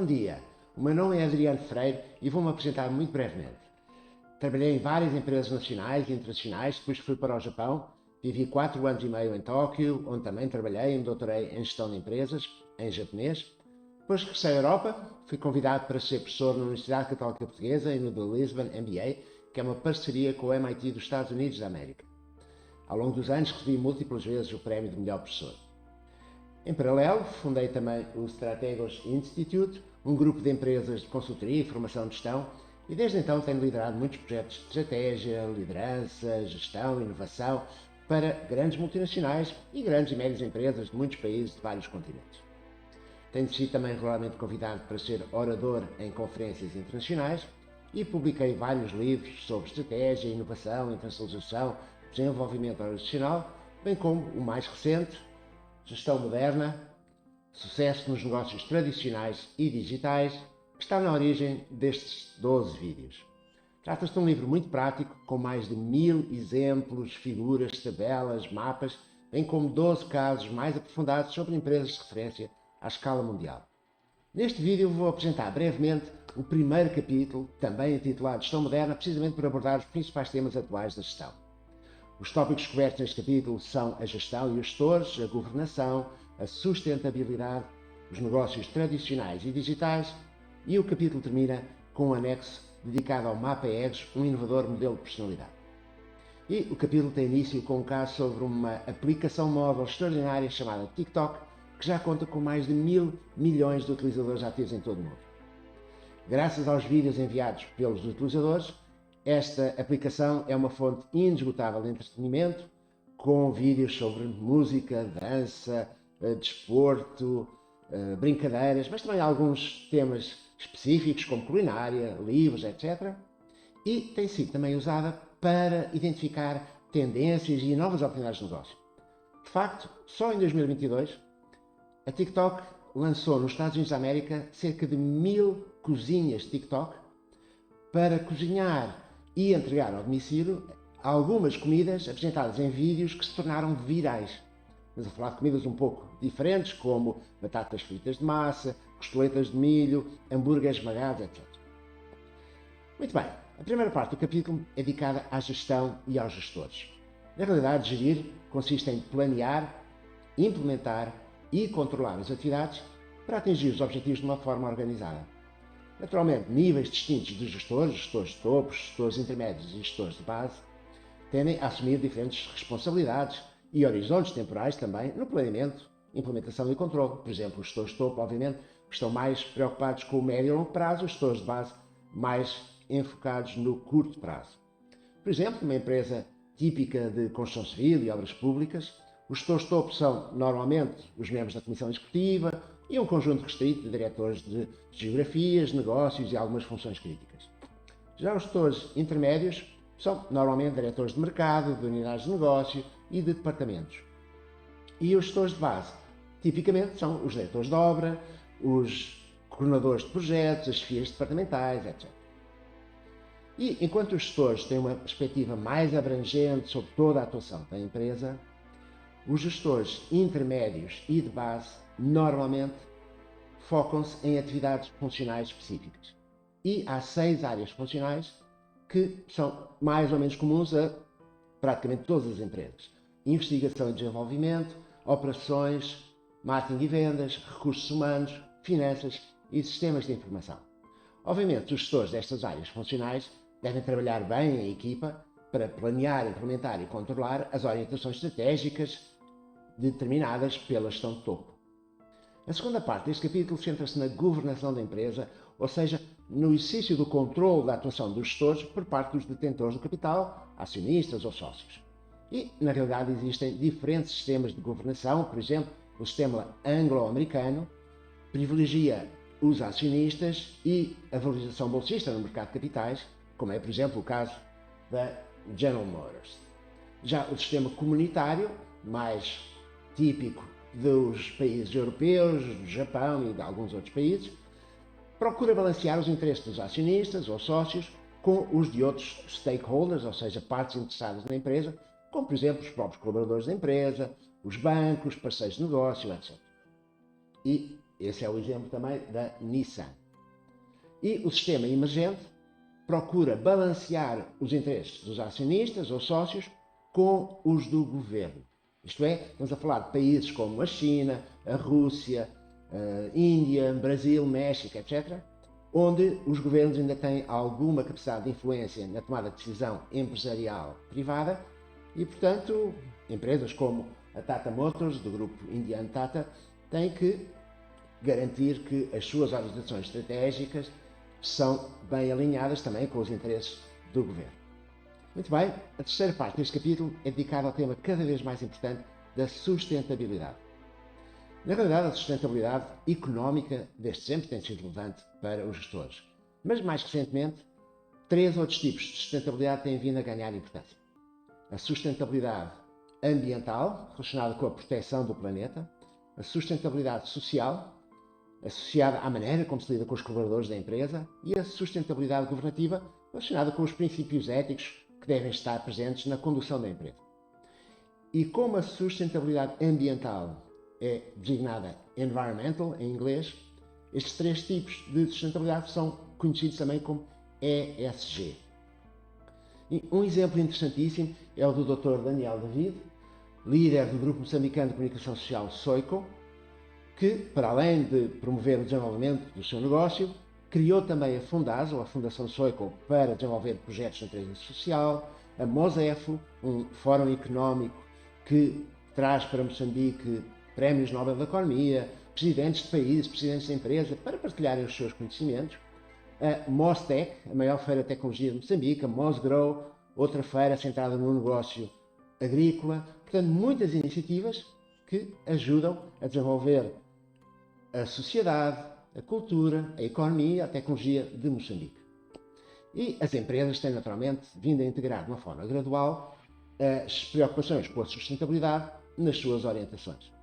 Bom dia, o meu nome é Adriano Freire e vou-me apresentar muito brevemente. Trabalhei em várias empresas nacionais e internacionais, depois fui para o Japão, vivi 4 anos e meio em Tóquio, onde também trabalhei e me doutorei em gestão de empresas, em japonês. Depois regressei à Europa, fui convidado para ser professor na Universidade Católica Portuguesa e no The Lisbon MBA, que é uma parceria com o MIT dos Estados Unidos da América. Ao longo dos anos recebi múltiplas vezes o prémio de melhor professor. Em paralelo, fundei também o Strategos Institute, um grupo de empresas de consultoria e formação de gestão, e desde então tenho liderado muitos projetos de estratégia, liderança, gestão, inovação para grandes multinacionais e grandes e médias empresas de muitos países de vários continentes. Tenho sido também regularmente convidado para ser orador em conferências internacionais e publiquei vários livros sobre estratégia, inovação, internacionalização, desenvolvimento organizacional, bem como o mais recente, Gestão Moderna, Sucesso nos Negócios Tradicionais e Digitais, que está na origem destes 12 vídeos. Trata-se de um livro muito prático, com mais de 1000 exemplos, figuras, tabelas, mapas, bem como 12 casos mais aprofundados sobre empresas de referência à escala mundial. Neste vídeo vou apresentar brevemente o primeiro capítulo, também intitulado Gestão Moderna, precisamente para abordar os principais temas atuais da gestão. Os tópicos cobertos neste capítulo são a gestão e os gestores, a governação, a sustentabilidade, os negócios tradicionais e digitais, e o capítulo termina com um anexo dedicado ao Mapa Egos, um inovador modelo de personalidade. E o capítulo tem início com um caso sobre uma aplicação móvel extraordinária chamada TikTok, que já conta com mais de 1000 milhões de utilizadores ativos em todo o mundo. Graças aos vídeos enviados pelos utilizadores, esta aplicação é uma fonte inesgotável de entretenimento, com vídeos sobre música, dança, desporto, brincadeiras, mas também alguns temas específicos como culinária, livros, etc. E tem sido também usada para identificar tendências e novas oportunidades de negócio. De facto, só em 2022, a TikTok lançou nos Estados Unidos da América cerca de 1000 cozinhas TikTok para cozinhar e entregar ao domicílio algumas comidas apresentadas em vídeos que se tornaram virais. Estamos a falar de comidas um pouco diferentes, como batatas fritas de massa, costeletas de milho, hambúrgueres esmagados, etc. Muito bem, a primeira parte do capítulo é dedicada à gestão e aos gestores. Na realidade, gerir consiste em planear, implementar e controlar as atividades para atingir os objetivos de uma forma organizada. Naturalmente, níveis distintos de gestores de topo, gestores intermédios e gestores de base, tendem a assumir diferentes responsabilidades e horizontes temporais também no planeamento, implementação e controle. Por exemplo, os gestores de topo, obviamente, estão mais preocupados com o médio e longo prazo, os gestores de base mais enfocados no curto prazo. Por exemplo, numa empresa típica de construção civil e obras públicas, os gestores de topo são, normalmente, os membros da comissão executiva e um conjunto restrito de diretores de geografias, negócios e algumas funções críticas. Já os gestores intermédios são, normalmente, diretores de mercado, de unidades de negócio e de departamentos. E os gestores de base, tipicamente, são os diretores de obra, os coordenadores de projetos, as chefias departamentais, etc. E enquanto os gestores têm uma perspectiva mais abrangente sobre toda a atuação da empresa, os gestores intermédios e de base normalmente focam-se em atividades funcionais específicas. E há 6 áreas funcionais que são mais ou menos comuns a praticamente todas as empresas: investigação e desenvolvimento, operações, marketing e vendas, recursos humanos, finanças e sistemas de informação. Obviamente, os gestores destas áreas funcionais devem trabalhar bem em equipa para planear, implementar e controlar as orientações estratégicas determinadas pela gestão de topo. A segunda parte deste capítulo centra-se na governação da empresa, ou seja, no exercício do controle da atuação dos gestores por parte dos detentores do capital, acionistas ou sócios. E, na realidade, existem diferentes sistemas de governação. Por exemplo, o sistema anglo-americano privilegia os acionistas e a valorização bolsista no mercado de capitais, como é, por exemplo, o caso da General Motors. Já o sistema comunitário, mais típico dos países europeus, do Japão e de alguns outros países, procura balancear os interesses dos acionistas ou sócios com os de outros stakeholders, ou seja, partes interessadas na empresa, como, por exemplo, os próprios colaboradores da empresa, os bancos, parceiros de negócio, etc. E Esse é o exemplo também da Nissan. E o sistema emergente procura balancear os interesses dos acionistas ou sócios com os do governo. Isto é, estamos a falar de países como a China, a Rússia, a Índia, Brasil, México, etc., onde os governos ainda têm alguma capacidade de influência na tomada de decisão empresarial privada e, portanto, empresas como a Tata Motors, do grupo indiano Tata, têm que garantir que as suas orientações estratégicas são bem alinhadas também com os interesses do governo. Muito bem, a terceira parte deste capítulo é dedicada ao tema cada vez mais importante da sustentabilidade. Na realidade, a sustentabilidade económica desde sempre tem sido relevante para os gestores, mas mais recentemente, 3 outros tipos de sustentabilidade têm vindo a ganhar importância. A sustentabilidade ambiental, relacionada com a proteção do planeta, a sustentabilidade social, associada à maneira como se lida com os colaboradores da empresa, e a sustentabilidade governativa, relacionada com os princípios éticos que devem estar presentes na condução da empresa. E como a sustentabilidade ambiental é designada environmental em inglês, estes 3 tipos de sustentabilidade são conhecidos também como ESG. E um exemplo interessantíssimo é o do Dr. Daniel David, líder do grupo moçambicano de comunicação social Soico, que, para além de promover o desenvolvimento do seu negócio, criou também a Fundasa, ou a Fundação Soico, para desenvolver projetos de natureza social, a Mosefo, um fórum económico que traz para Moçambique prémios Nobel da Economia, presidentes de países, presidentes de empresas, para partilharem os seus conhecimentos, a Mostec, a maior feira de tecnologia de Moçambique, a Mosgrow, outra feira centrada no negócio agrícola. Portanto, muitas iniciativas que ajudam a desenvolver a sociedade, a cultura, a economia, a tecnologia de Moçambique. E as empresas têm naturalmente vindo a integrar de uma forma gradual as preocupações com a sustentabilidade nas suas orientações.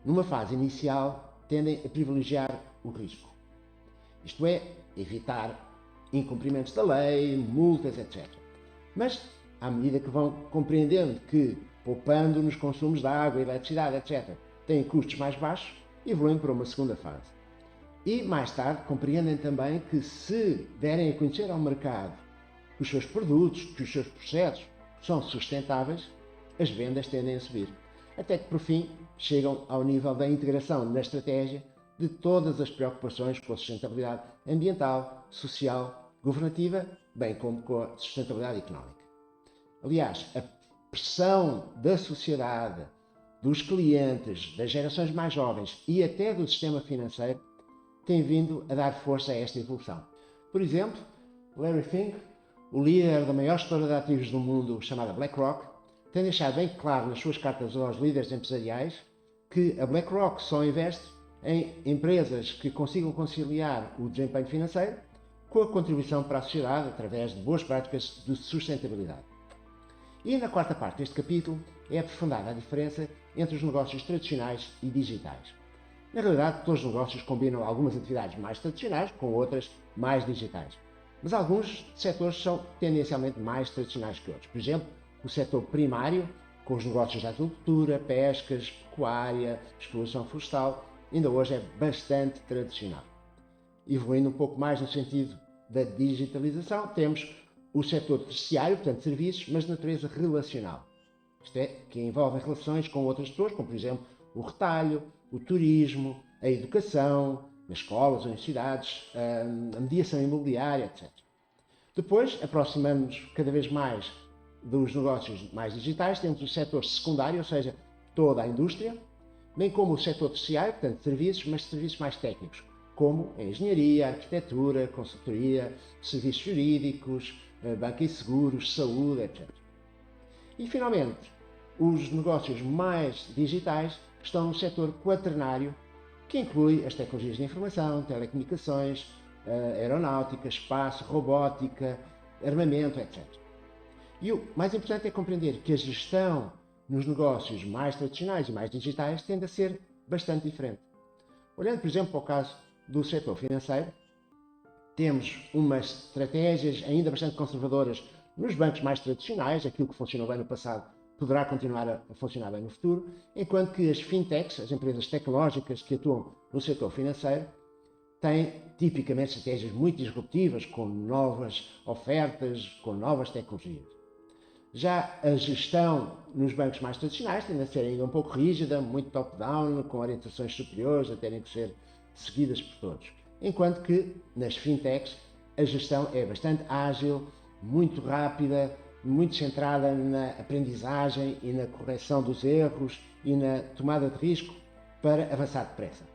Numa fase inicial, tendem a privilegiar o risco. Isto é, evitar incumprimentos da lei, multas, etc. Mas, à medida que vão compreendendo que, poupando nos consumos de água, eletricidade, etc., têm custos mais baixos, evoluem para uma segunda fase. E, mais tarde, compreendem também que, se derem a conhecer ao mercado que os seus produtos, que os seus processos são sustentáveis, as vendas tendem a subir. Até que, por fim, chegam ao nível da integração na estratégia de todas as preocupações com a sustentabilidade ambiental, social, governativa, bem como com a sustentabilidade económica. Aliás, a pressão da sociedade, dos clientes, das gerações mais jovens e até do sistema financeiro tem vindo a dar força a esta evolução. Por exemplo, Larry Fink, o líder da maior gestora de ativos do mundo, chamada BlackRock, tem deixado bem claro nas suas cartas aos líderes empresariais que a BlackRock só investe em empresas que consigam conciliar o desempenho financeiro com a contribuição para a sociedade através de boas práticas de sustentabilidade. E na quarta parte deste capítulo é aprofundada a diferença entre os negócios tradicionais e digitais. Na realidade, todos os negócios combinam algumas atividades mais tradicionais com outras mais digitais. Mas alguns setores são tendencialmente mais tradicionais que outros. Por exemplo, o setor primário, com os negócios de agricultura, pescas, pecuária, exploração florestal, ainda hoje é bastante tradicional. Evoluindo um pouco mais no sentido da digitalização, temos o setor terciário, portanto serviços, mas de natureza relacional. Isto é, que envolvem relações com outras pessoas, como por exemplo o retalho, o turismo, a educação, nas escolas, universidades, a mediação imobiliária, etc. Depois, aproximando-nos cada vez mais dos negócios mais digitais, temos o setor secundário, ou seja, toda a indústria, bem como o setor terciário, portanto serviços, mas serviços mais técnicos, como a engenharia, a arquitetura, a consultoria, serviços jurídicos, banca e seguros, saúde, etc. E, finalmente, os negócios mais digitais estão no setor quaternário, que inclui as tecnologias de informação, telecomunicações, aeronáutica, espaço, robótica, armamento, etc. E o mais importante é compreender que a gestão nos negócios mais tradicionais e mais digitais tende a ser bastante diferente. Olhando, por exemplo, para o caso do setor financeiro, temos umas estratégias ainda bastante conservadoras nos bancos mais tradicionais, aquilo que funcionou bem no passado poderá continuar a funcionar bem no futuro, enquanto que as fintechs, as empresas tecnológicas que atuam no setor financeiro, têm tipicamente estratégias muito disruptivas, com novas ofertas, com novas tecnologias. Já a gestão nos bancos mais tradicionais tende a ser ainda um pouco rígida, muito top-down, com orientações superiores a terem que ser seguidas por todos. Enquanto que nas fintechs a gestão é bastante ágil, muito rápida, muito centrada na aprendizagem e na correção dos erros e na tomada de risco para avançar depressa.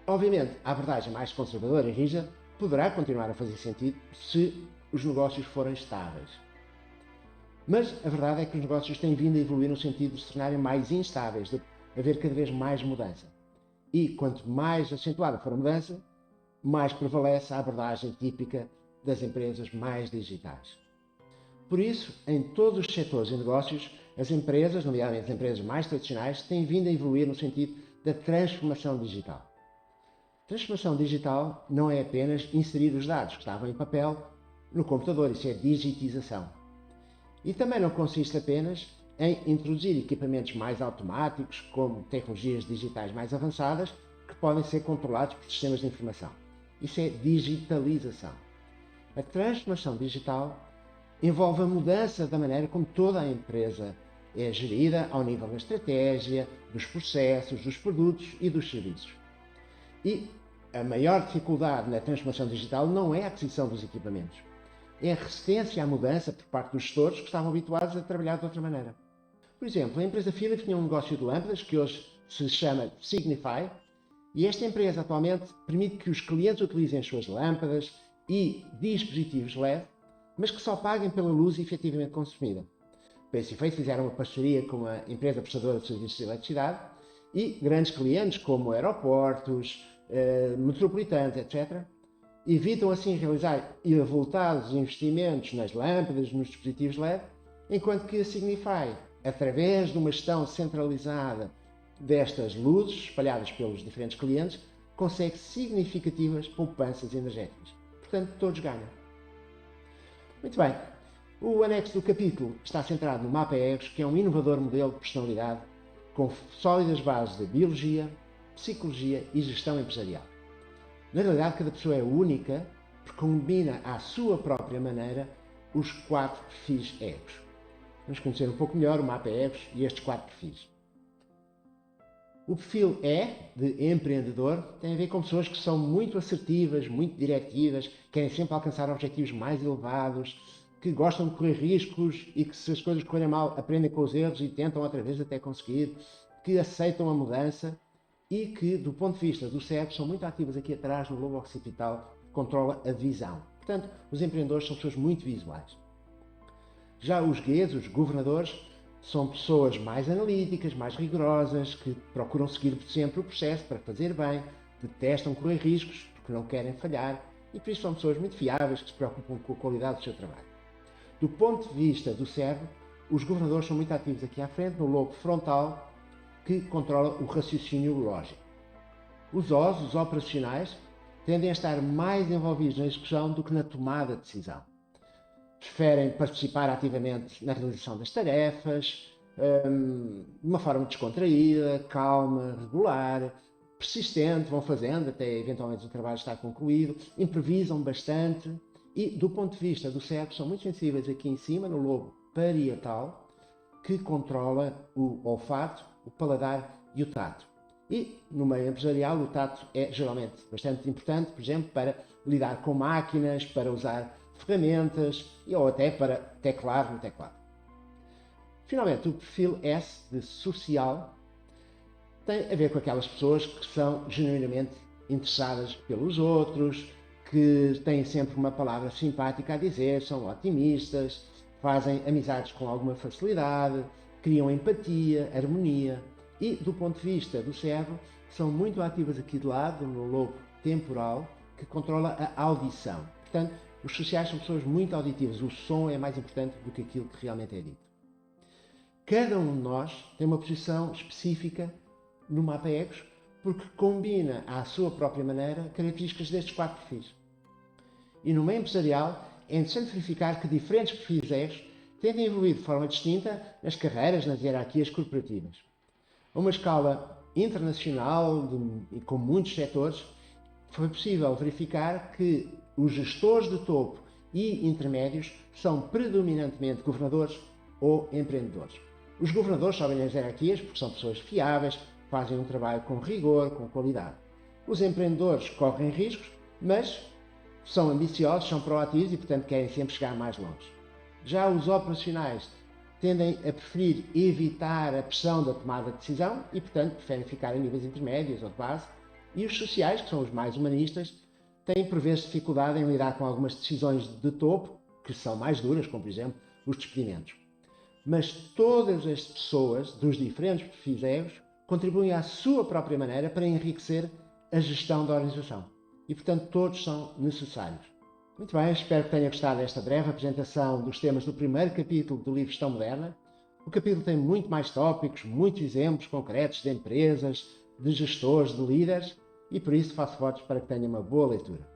Obviamente, a abordagem mais conservadora e rígida poderá continuar a fazer sentido se os negócios forem estáveis. Mas a verdade é que os negócios têm vindo a evoluir no sentido de se tornarem mais instáveis, de haver cada vez mais mudança. E quanto mais acentuada for a mudança, mais prevalece a abordagem típica das empresas mais digitais. Por isso, em todos os setores e negócios, as empresas, nomeadamente as empresas mais tradicionais, têm vindo a evoluir no sentido da transformação digital. Transformação digital não é apenas inserir os dados que estavam em papel no computador, isso é digitização. E também não consiste apenas em introduzir equipamentos mais automáticos, como tecnologias digitais mais avançadas, que podem ser controlados por sistemas de informação. Isso é digitalização. A transformação digital envolve a mudança da maneira como toda a empresa é gerida ao nível da estratégia, dos processos, dos produtos e dos serviços. E a maior dificuldade na transformação digital não é a aquisição dos equipamentos, é a resistência à mudança por parte dos gestores que estavam habituados a trabalhar de outra maneira. Por exemplo, a empresa Philips tinha um negócio de lâmpadas que hoje se chama Signify, e esta empresa atualmente permite que os clientes utilizem as suas lâmpadas e dispositivos LED, mas que só paguem pela luz efetivamente consumida. Para esse efeito fizeram uma parceria com a empresa prestadora de serviços de eletricidade e grandes clientes como aeroportos, metropolitanos, etc., evitam assim realizar avultados investimentos nas lâmpadas, nos dispositivos LED, enquanto que a Signify, através de uma gestão centralizada destas luzes espalhadas pelos diferentes clientes, consegue significativas poupanças energéticas. Portanto, todos ganham. Muito bem, o anexo do capítulo está centrado no Mapa Egos, que é um inovador modelo de personalidade com sólidas bases de biologia, psicologia e gestão empresarial. Na realidade, cada pessoa é única porque combina à sua própria maneira os 4 perfis egos. Vamos conhecer um pouco melhor o Mapa Egos e estes 4 perfis. O perfil E, de empreendedor, tem a ver com pessoas que são muito assertivas, muito diretivas, querem sempre alcançar objetivos mais elevados, que gostam de correr riscos e que, se as coisas correrem mal, aprendem com os erros e tentam outra vez até conseguir, que aceitam a mudança e que, do ponto de vista do cérebro, são muito ativas aqui atrás no lobo occipital, que controla a visão. Portanto, os empreendedores são pessoas muito visuais. Já os guias, os governadores, são pessoas mais analíticas, mais rigorosas, que procuram seguir sempre o processo para fazer bem, detestam correr riscos porque não querem falhar e por isso são pessoas muito fiáveis que se preocupam com a qualidade do seu trabalho. Do ponto de vista do cérebro, os governadores são muito ativos aqui à frente, no lobo frontal, que controla o raciocínio lógico. Os Os, os operacionais, tendem a estar mais envolvidos na execução do que na tomada de decisão. Preferem participar ativamente na realização das tarefas, de uma forma descontraída, calma, regular, persistente, vão fazendo até eventualmente o trabalho estar concluído, improvisam bastante e, do ponto de vista do cérebro, são muito sensíveis aqui em cima, no lobo parietal, que controla o olfato, o paladar e o tato. E, no meio empresarial, o tato é geralmente bastante importante, por exemplo, para lidar com máquinas, para usar ferramentas ou até para teclar no teclado. Finalmente, o perfil S, de social, tem a ver com aquelas pessoas que são genuinamente interessadas pelos outros, que têm sempre uma palavra simpática a dizer, são otimistas, fazem amizades com alguma facilidade, criam empatia, harmonia e, do ponto de vista do cérebro, são muito ativas aqui de lado, no lobo temporal, que controla a audição. Portanto, os sociais são pessoas muito auditivas, o som é mais importante do que aquilo que realmente é dito. Cada um de nós tem uma posição específica no Mapa Egos, porque combina à sua própria maneira características destes 4 perfis. E no meio empresarial é interessante verificar que diferentes perfis egos tentem evoluir de forma distinta nas carreiras, nas hierarquias corporativas. A uma escala internacional e com muitos setores, foi possível verificar que os gestores de topo e intermédios são predominantemente governadores ou empreendedores. Os governadores sobem nas hierarquias porque são pessoas fiáveis, fazem um trabalho com rigor, com qualidade. Os empreendedores correm riscos, mas são ambiciosos, são proativos e, portanto, querem sempre chegar mais longe. Já os operacionais tendem a preferir evitar a pressão da tomada de decisão e, portanto, preferem ficar a níveis intermédios ou de base. E os sociais, que são os mais humanistas, têm por vezes dificuldade em lidar com algumas decisões de topo, que são mais duras, como por exemplo os despedimentos. Mas todas as pessoas dos diferentes perfis egos contribuem à sua própria maneira para enriquecer a gestão da organização. E, portanto, todos são necessários. Muito bem, espero que tenha gostado desta breve apresentação dos temas do primeiro capítulo do livro Gestão Moderna. O capítulo tem muito mais tópicos, muitos exemplos concretos de empresas, de gestores, de líderes, e por isso faço votos para que tenha uma boa leitura.